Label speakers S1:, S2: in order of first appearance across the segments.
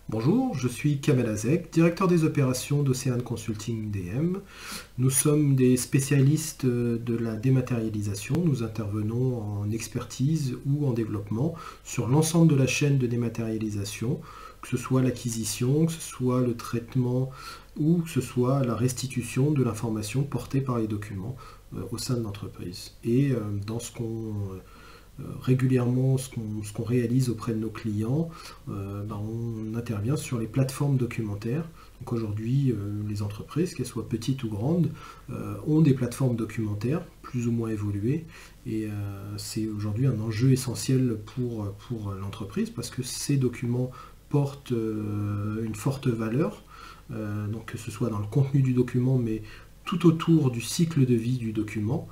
S1: Bonjour, je suis Kamel Azek, directeur des opérations d'Océan Consulting DM. Nous sommes des spécialistes de la dématérialisation. Nous intervenons en expertise ou en développement sur l'ensemble de la chaîne de dématérialisation, que ce soit l'acquisition, que ce soit le traitement ou que ce soit la restitution de l'information portée par les documents au sein de l'entreprise. Et dans ce qu'on régulièrement ce qu'on réalise auprès de nos clients, on intervient sur les plateformes documentaires. Donc aujourd'hui, les entreprises, qu'elles soient petites ou grandes, ont des plateformes documentaires plus ou moins évoluées. Et c'est aujourd'hui un enjeu essentiel pour l'entreprise parce que ces documents portent une forte valeur, donc que ce soit dans le contenu du document, mais tout autour du cycle de vie du document.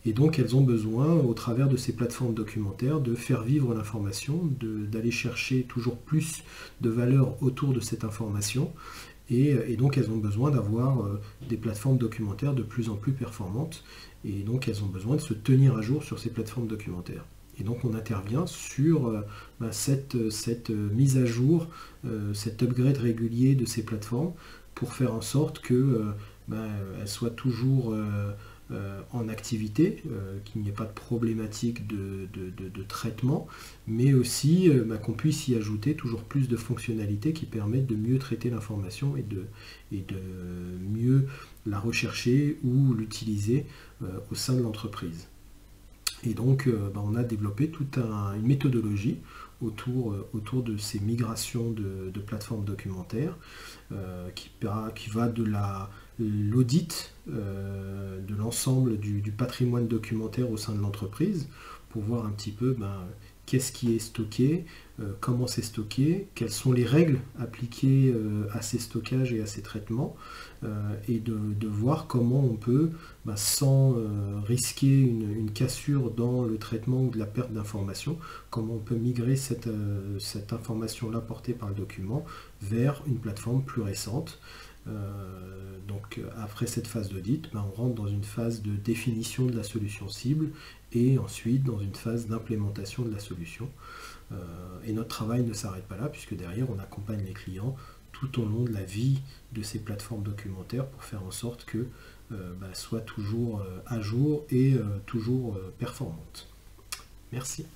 S1: Et donc elles ont besoin, au travers de ces plateformes documentaires, de faire vivre l'information, d'aller chercher toujours plus de valeur autour de cette information. Et donc elles ont besoin d'avoir des plateformes documentaires de plus en plus performantes. Et donc elles ont besoin de se tenir à jour sur ces plateformes documentaires. Et donc on intervient sur cette mise à jour, cet upgrade régulier de ces plateformes pour faire en sorte qu'elles soient toujours en activité, qu'il n'y ait pas de problématique de traitement, mais aussi qu'on puisse y ajouter toujours plus de fonctionnalités qui permettent de mieux traiter l'information et de mieux la rechercher ou l'utiliser au sein de l'entreprise. Et donc on a développé toute une méthodologie autour de ces migrations de plateformes documentaires qui va de l'audit de l'ensemble du patrimoine documentaire au sein de l'entreprise pour voir un petit peu qu'est-ce qui est stocké, comment c'est stocké, quelles sont les règles appliquées à ces stockages et à ces traitements, et de voir comment on peut, sans risquer une cassure dans le traitement ou de la perte d'information, comment on peut migrer cette information-là portée par le document vers une plateforme plus récente. Donc après cette phase d'audit, on rentre dans une phase de définition de la solution cible et ensuite dans une phase d'implémentation de la solution. Et notre travail ne s'arrête pas là puisque derrière on accompagne les clients tout au long de la vie de ces plateformes documentaires pour faire en sorte que soient toujours à jour et toujours performantes. Merci.